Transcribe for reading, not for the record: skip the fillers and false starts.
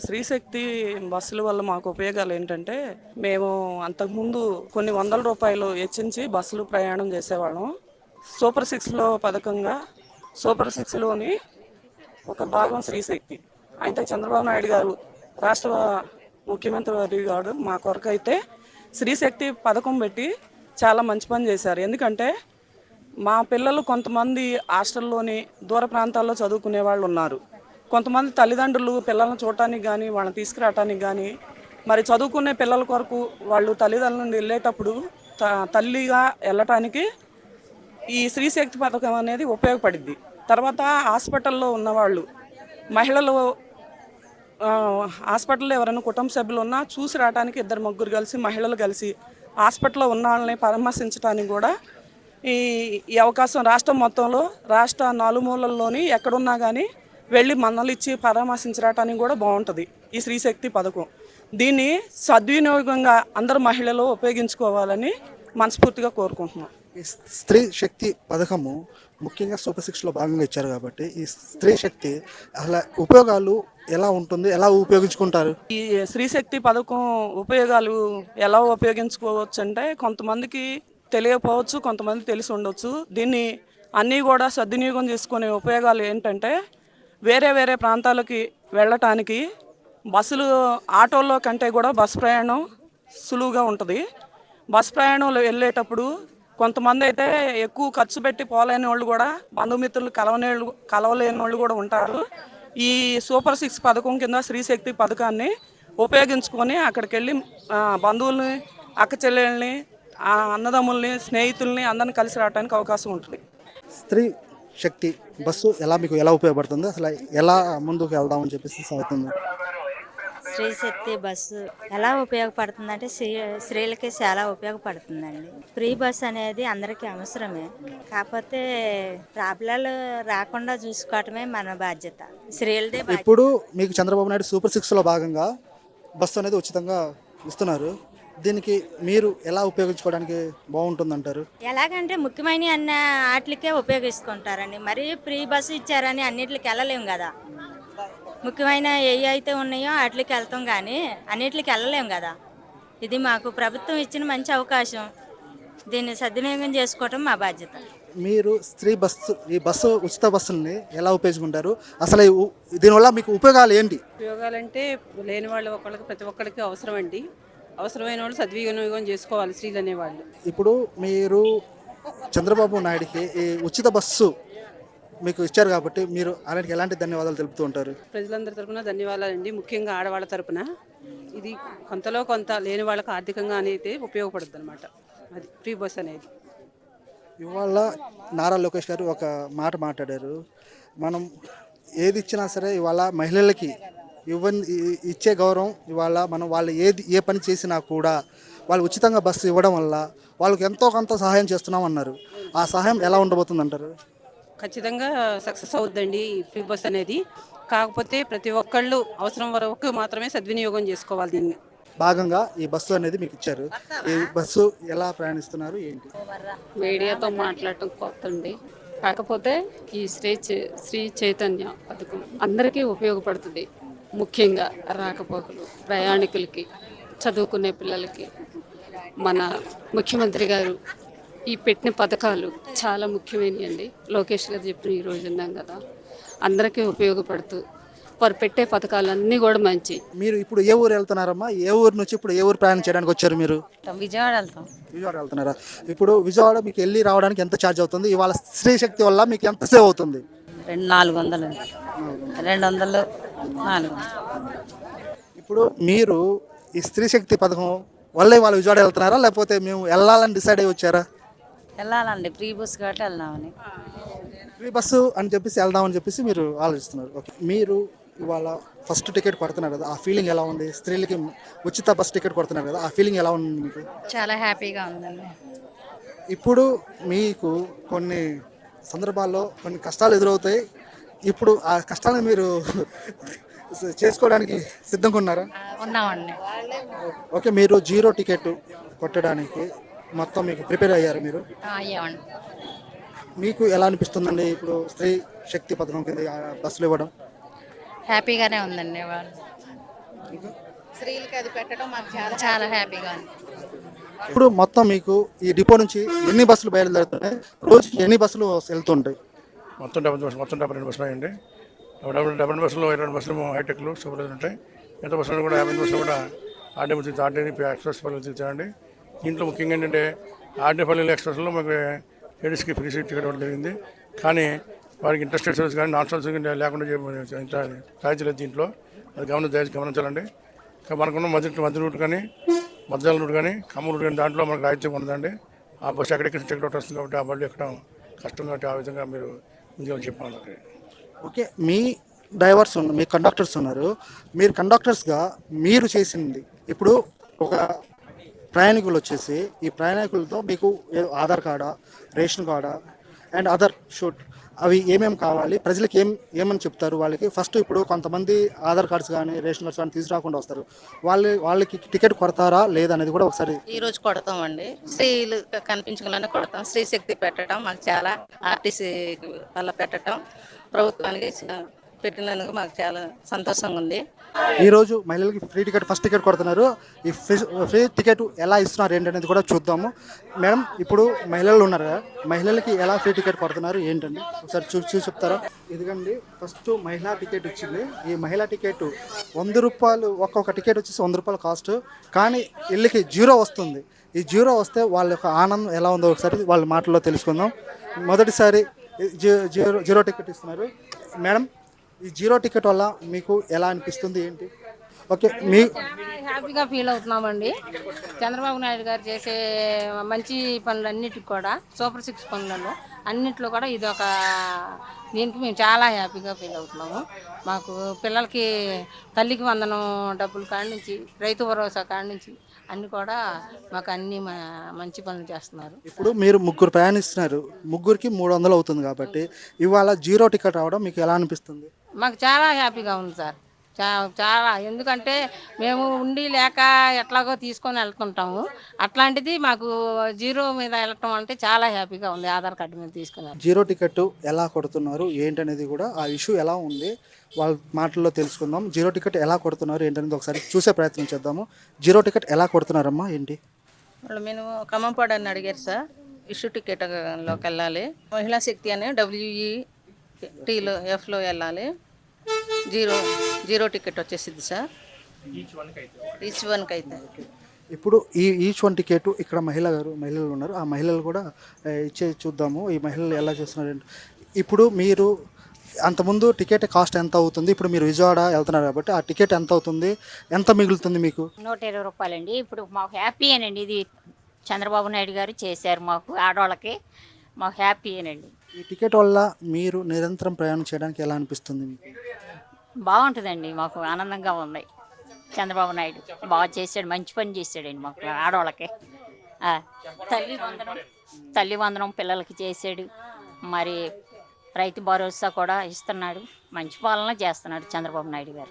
శ్రీశక్తి బస్సుల వల్ల మాకు ఉపయోగాలు ఏంటంటే, మేము అంతకుముందు కొన్ని వందల రూపాయలు వెచ్చించి బస్సులు ప్రయాణం చేసేవాళ్ళం. సూపర్ సిక్స్లో పథకంగా సూపర్ సిక్స్లోని ఒక భాగం శ్రీశక్తి. అయితే చంద్రబాబు నాయుడు గారు రాష్ట్ర ముఖ్యమంత్రి వర్యులు గారు మా కొరకు అయితే శ్రీశక్తి పథకం పెట్టి చాలా మంచి పని చేశారు. ఎందుకంటే మా పిల్లలు కొంతమంది హాస్టల్లోని దూర ప్రాంతాల్లో చదువుకునే వాళ్ళు ఉన్నారు. కొంతమంది తల్లిదండ్రులు పిల్లల్ని చూడటానికి కానీ వాళ్ళని తీసుకురావటానికి కానీ మరి చదువుకునే పిల్లల కొరకు వాళ్ళు తల్లిదండ్రుల నుండి వెళ్ళేటప్పుడు తల్లిగా వెళ్ళటానికి ఈ స్త్రీశక్తి పథకం అనేది ఉపయోగపడిద్ది. తర్వాత హాస్పిటల్లో ఉన్నవాళ్ళు మహిళలు ఆ, హాస్పిటల్లో ఎవరైనా కుటుంబ సభ్యులు ఉన్నా చూసి రావడానికి ఇద్దరు ముగ్గురు కలిసి మహిళలు కలిసి హాస్పిటల్లో ఉన్న వాళ్ళని పరామర్శించడానికి కూడా ఈ ఈ అవకాశం రాష్ట్రం మొత్తంలో రాష్ట్ర నలుమూలల్లోని ఎక్కడున్నా కానీ వెళ్ళి మన్నలు ఇచ్చి పరామర్శించడానికి కూడా బాగుంటుంది ఈ స్త్రీశక్తి పథకం. దీన్ని సద్వినియోగంగా అందరు మహిళలు ఉపయోగించుకోవాలని మనస్ఫూర్తిగా కోరుకుంటున్నాం. ఈ స్త్రీ శక్తి పథకము ముఖ్యంగా సూపర్ సిక్స్లో భాగంగా ఇచ్చారు కాబట్టి ఈ స్త్రీ శక్తి అసలు ఉపయోగాలు ఎలా ఉంటుంది, ఎలా ఉపయోగించుకుంటారు? ఈ స్త్రీశక్తి పథకం ఉపయోగాలు ఎలా ఉపయోగించుకోవచ్చు అంటే కొంతమందికి తెలియకపోవచ్చు, కొంతమంది తెలిసి ఉండొచ్చు. దీన్ని అన్నీ కూడా సద్వినియోగం చేసుకునే ఉపయోగాలు ఏంటంటే వేరే వేరే ప్రాంతాలకి వెళ్ళటానికి బస్సులు ఆటోల్లో కంటే కూడా బస్సు ప్రయాణం సులువుగా ఉంటుంది. బస్సు ప్రయాణంలో వెళ్ళేటప్పుడు కొంతమంది అయితే ఎక్కువ ఖర్చు పెట్టి పోలేని వాళ్ళు కూడా బంధుమిత్రులు కలవలేని వాళ్ళు కూడా ఉంటారు. ఈ సూపర్ సిక్స్ పథకం కింద స్త్రీశక్తి పథకాన్ని ఉపయోగించుకొని అక్కడికి వెళ్ళి బంధువుల్ని, అక్క చెల్లెల్ని, అన్నదమ్ముల్ని, స్నేహితుల్ని అందరిని కలిసి రావడానికి అవకాశం ఉంటుంది. స్త్రీ శక్తి బస్సు ఎలా ఉపయోగపడుతుంది, అసలు ఎలా ముందుకు వెళ్దామని చెప్పేసి సాగుతుంది? స్త్రీశక్తి బస్సు ఎలా ఉపయోగపడుతుందంటే స్త్రీలకి చాలా ఉపయోగపడుతుందండి. ఫ్రీ బస్ అనేది అందరికీ అవసరమే. కాకపోతే ప్రాబ్లాలు రాకుండా చూసుకోవటమే మన బాధ్యత, స్త్రీలదే బాధ్యత. ఇప్పుడు మీకు చంద్రబాబు నాయుడు సూపర్ సిక్స్లో భాగంగా బస్సు అనేది ఉచితంగా ఇస్తున్నారు. దీనికి మీరు ఎలా ఉపయోగించుకోవడానికి బాగుంటుందంటారు? ఎలాగంటే ముఖ్యమైన అన్న వాటికే ఉపయోగించుకుంటారండి. మరి ఫ్రీ బస్సు ఇచ్చారని అన్నిటికి వెళ్ళలేము కదా. ముఖ్యమైన ఏ అయితే ఉన్నాయో వాటికి వెళ్తాం కానీ అన్నిటికి వెళ్ళలేము కదా. ఇది మాకు ప్రభుత్వం ఇచ్చిన మంచి అవకాశం. దీన్ని సద్వినియోగం చేసుకోవటం మా బాధ్యత. మీరు ఈ బస్సు ఉచిత బస్సుల్ని ఎలా ఉపయోగించుకుంటారు? అసలు దీనివల్ల మీకు ఉపయోగాలు ఏంటి? ఉపయోగాలంటే లేని వాళ్ళు ప్రతి ఒక్కరికి అవసరం అండి. అవసరమైన వాళ్ళు సద్వినియోగం చేసుకోవాలి స్త్రీలు అనేవాళ్ళు. ఇప్పుడు మీరు చంద్రబాబు నాయుడికి ఈ ఉచిత బస్సు మీకు ఇచ్చారు కాబట్టి మీరు ఆయనకి ఎలాంటి ధన్యవాదాలు తెలుపుతూ ఉంటారు? ప్రజలందరి తరపున ధన్యవాదాలండి. ముఖ్యంగా ఆడవాళ్ళ తరపున ఇది కొంతలో కొంత లేని వాళ్ళకి ఆర్థికంగా అనేది ఉపయోగపడుతుంది అనమాట. అది ఫ్రీ బస్ అనేది. ఇవాళ నారా లోకేష్ గారు ఒక మాట మాట్లాడారు. మనం ఏది ఇచ్చినా సరే ఇవాళ మహిళలకి ఇచ్చే గౌరవం ఇవాళ మనం వాళ్ళు ఏ పని చేసినా కూడా వాళ్ళు ఉచితంగా బస్సు ఇవ్వడం వల్ల వాళ్ళకి ఎంతో కొంత సహాయం చేస్తున్నాం అన్నారు. ఆ సహాయం ఎలా ఉండబోతుంది అంటారు? ఖచ్చితంగా సక్సెస్ అవుద్దండి ఈ ఫ్రీ బస్ అనేది. కాకపోతే ప్రతి ఒక్కళ్ళు అవసరం వరకు మాత్రమే సద్వినియోగం చేసుకోవాలి. దీన్ని భాగంగా ఈ బస్సు అనేది మీకు ఇచ్చారు. ఈ బస్సు ఎలా ప్రయాణిస్తున్నారు ఏంటి? మీడియాతో మాట్లాడటం కొత్తండి. కాకపోతే ఈ శ్రీ చైతన్య పథకం అందరికీ ఉపయోగపడుతుంది. ముఖ్యంగా రాకపోకలు, ప్రయాణికులకి, చదువుకునే పిల్లలకి మన ముఖ్యమంత్రి గారు ఈ పెట్టిన పథకాలు చాలా ముఖ్యమైనవి అండి. లోకేష్ గారు చెప్పిన ఈరోజు ఉన్నాం కదా, అందరికీ ఉపయోగపడుతూ వారు పెట్టే పథకాలన్నీ కూడా మంచి. మీరు ఇప్పుడు ఏ ఊరు వెళ్తున్నారమ్మా? ఏ ఊరు నుంచి ఇప్పుడు ఏ ఊరు ప్రయాణం చేయడానికి వచ్చారు మీరు? విజయవాడ వెళ్తాం. విజయవాడ వెళ్తున్నారా? ఇప్పుడు విజయవాడ మీకు వెళ్ళి రావడానికి ఎంత ఛార్జ్ అవుతుంది? ఇవాళ స్త్రీ శక్తి వల్ల మీకు ఎంత సేవ్ అవుతుంది? 400 200 400. ఇప్పుడు మీరు ఈ స్త్రీ శక్తి పథకం వల్లే వాళ్ళు విజయవాడ వెళ్తున్నారా, లేకపోతే మేము వెళ్ళాలని డిసైడ్ అయ్యి వచ్చారా? వెళ్ళాలండి, ఫ్రీ బస్ కాబట్టి వెళ్దామని. ఫ్రీ బస్సు అని చెప్పేసి వెళ్దామని చెప్పేసి మీరు ఆలోచిస్తున్నారు. ఓకే, మీరు ఇవాళ ఫస్ట్ టికెట్ కొడుతున్నారు కదా, ఆ ఫీలింగ్ ఎలా ఉంది? స్త్రీలకి ఉచిత బస్ టికెట్ కొడుతున్నారు కదా, ఆ ఫీలింగ్ ఎలా ఉంది మీకు? చాలా హ్యాపీగా ఉందండి. ఇప్పుడు మీకు కొన్ని సందర్భాల్లో కొన్ని కష్టాలు ఎదురవుతాయి. ఇప్పుడు ఆ కష్టాలను మీరు చేసుకోవడానికి సిద్ధంగా ఉన్నారా? ఉన్నామండి. ఓకే, మీరు 0 టికెట్ కొట్టడానికి మొత్తం మీకు ప్రిపేర్ అయ్యారు మీరు? అయ్యామండి. మీకు ఎలా అనిపిస్తుందండి ఇప్పుడు స్త్రీ శక్తి పథకం కింద బస్సులు ఇవ్వడం? హ్యాపీగానే ఉందండి. స్త్రీలకి అది పెట్టడం మాకు చాలా చాలా హ్యాపీగా ఉంది. ఇప్పుడు మొత్తం మీకు ఈ డిపో నుంచి ఎన్ని బస్సులు బయలుదేరుతున్నాయి, రోజు ఎన్ని బస్సులు వెళ్తుంటాయి? మొత్తం 72 బస్సులు అయ్యండి. 72 బస్సులు 22 బస్సులు హైటెక్లు సూపర్ ఉంటాయి. ఎంత బస్సులు కూడా 50 బస్సులు కూడా ఆర్డీ ఎక్స్ప్రెస్ పల్లెలు తీర్చారండి. దీంట్లో ముఖ్యంగా ఏంటంటే ఆర్డీ పల్లెలు ఎక్స్ప్రెస్లో మాకు లేడీస్కి ఫ్రీ సీట్ టికెట్ ఇవ్వడం జరిగింది. కానీ వారికి ఇంట్రెస్టెడ్ సర్వీస్ కానీ నాన్ స్టాప్ సర్వీస్ లేకుండా రాయితీ లేదు దీంట్లో. అది గమనించాలండి. మనకున్న మధ్య రూట్ కానీ మధ్యాల రూట్ కానీ ఖమ్మం రూట్ కానీ దాంట్లో మనకు రాయితీ ఉండదండి. ఆ బస్సు ఎక్కడెక్కడ టికెట్ ఒకటి వస్తుంది కాబట్టి ఆ బళ్ళు ఎక్కడం కష్టం కాబట్టి ఆ విధంగా మీరు ముందుగా చెప్పాలి. ఓకే, మీ డ్రైవర్స్ మీ కండక్టర్స్ ఉన్నారు. మీరు కండక్టర్స్గా మీరు చేసింది ఇప్పుడు ఒక ప్రయాణికులు వచ్చేసి ఈ ప్రయాణికులతో మీకు ఆధార్ కార్డా, రేషన్ కార్డా అండ్ అదర్ షూట్ అవి ఏమేమి కావాలి, ప్రజలకు ఏమని చెప్తారు వాళ్ళకి? ఫస్ట్ ఇప్పుడు కొంతమంది ఆధార్ కార్డ్స్ కానీ రేషన్ కార్డ్స్ కానీ తీసుకురాకుండా వస్తారు. వాళ్ళకి టికెట్ కొడతారా లేదనేది కూడా ఒకసారి. ఈ రోజు కొడతామండి. స్త్రీలు కనిపించగలనే కొడతాం. స్త్రీ శక్తి పెట్టడం మాకు చాలా, ఆర్టీసీ వల్ల పెట్టడం ప్రభుత్వానికి పెట్టినందుకు మాకు చాలా సంతోషంగా ఉంది. ఈరోజు మహిళలకి ఫ్రీ టికెట్ ఫస్ట్ టికెట్ కొడుతున్నారు. ఈ ఫ్రీ టికెట్ ఎలా ఇస్తున్నారు ఏంటనేది కూడా చూద్దాము. మేడం, ఇప్పుడు మహిళలు ఉన్నారు కదా, మహిళలకి ఎలా ఫ్రీ టికెట్ కొడుతున్నారు ఏంటండి ఒకసారి చూసి చెప్తారా? ఇదిగండి, ఫస్ట్ మహిళా టికెట్ ఇచ్చింది. ఈ మహిళా టికెట్ 100 రూపాయలు, ఒక్కొక్క టికెట్ వచ్చేసి 100 రూపాయలు కాస్ట్. కానీ వీళ్ళకి 0 వస్తుంది. ఈ 0 వస్తే వాళ్ళ యొక్క ఆనందం ఎలా ఉందో ఒకసారి వాళ్ళ మాటల్లో తెలుసుకుందాం. మొదటిసారి జీరో టికెట్ ఇస్తున్నారు. మేడం, ఈ 0 టికెట్ వల్ల మీకు ఎలా అనిపిస్తుంది ఏంటి? ఓకే, మీ హ్యాపీగా ఫీల్ అవుతున్నామండి. చంద్రబాబు నాయుడు గారు చేసే మంచి పనులన్నిటికి కూడా, సూపర్ 6 పనులలో అన్నింటిలో కూడా ఇది ఒక, దీనికి మేము చాలా హ్యాపీగా ఫీల్ అవుతున్నాము. మాకు పిల్లలకి తల్లికి వందనం డబ్బుల కాడి నుంచి, రైతు భరోసా కాడి నుంచి అన్నీ కూడా మాకు అన్ని మంచి పనులు చేస్తున్నారు. ఇప్పుడు మీరు 3 ప్రయాణిస్తున్నారు, ముగ్గురికి 300 అవుతుంది కాబట్టి ఇవాళ 0 టికెట్ రావడం మీకు ఎలా అనిపిస్తుంది? మాకు చాలా హ్యాపీగా ఉంది సార్. చాలా, ఎందుకంటే మేము ఉండి లేక ఎట్లాగో తీసుకొని వెళ్తుంటాము. అట్లాంటిది మాకు 0 మీద వెళ్ళటం అంటే చాలా హ్యాపీగా ఉంది. ఆధార్ కార్డు మీద తీసుకుని 0 టికెట్ ఎలా కొడుతున్నారు ఏంటనేది కూడా, ఆ ఇష్యూ ఎలా ఉంది వాళ్ళ మాటల్లో తెలుసుకుందాం. 0 టికెట్ ఎలా కొడుతున్నారు ఏంటనేది ఒకసారి చూసే ప్రయత్నం చేద్దాము. 0 టికెట్ ఎలా కొడుతున్నారమ్మా ఏంటి? వాళ్ళు మేము ఖమ్మంపాడు అని అడిగారు సార్. ఇష్యూ టికెట్లోకి వెళ్ళాలి. మహిళా శక్తి అని WETలో Fలో వెళ్ళాలి. జీరో టికెట్ వచ్చేసింది సార్. ఈచ్ వన్కి అయితే ఇప్పుడు ఈచ్ 1 టికెట్ ఇక్కడ మహిళలు ఉన్నారు. ఆ మహిళలు కూడా ఇచ్చే చూద్దాము. ఈ మహిళలు ఎలా చేస్తున్నారు. ఇప్పుడు మీరు అంతకుముందు టికెట్ కాస్ట్ ఎంత అవుతుంది? ఇప్పుడు మీరు విజయవాడ వెళ్తున్నారు కాబట్టి ఆ టికెట్ ఎంత అవుతుంది, ఎంత మిగులుతుంది మీకు? 120 రూపాయలండి. ఇప్పుడు మాకు హ్యాపీయేనండి. ఇది చంద్రబాబు నాయుడు గారు చేశారు మాకు ఆడవాళ్ళకి. మాకు హ్యాపీయేనండి. ఈ టికెట్ వల్ల మీరు నిరంతరం ప్రయాణం చేయడానికి ఎలా అనిపిస్తుంది మీకు? బాగుంటుందండి. మాకు ఆనందంగా ఉంది. చంద్రబాబు నాయుడు బాగా చేశాడు, మంచి పని చేశాడండి మాకు ఆడవాళ్ళకి. తల్లి వందనం పిల్లలకి చేశాడు. మరి రైతు భరోసా కూడా ఇస్తున్నాడు. మంచి పాలన చేస్తున్నాడు చంద్రబాబు నాయుడు గారు.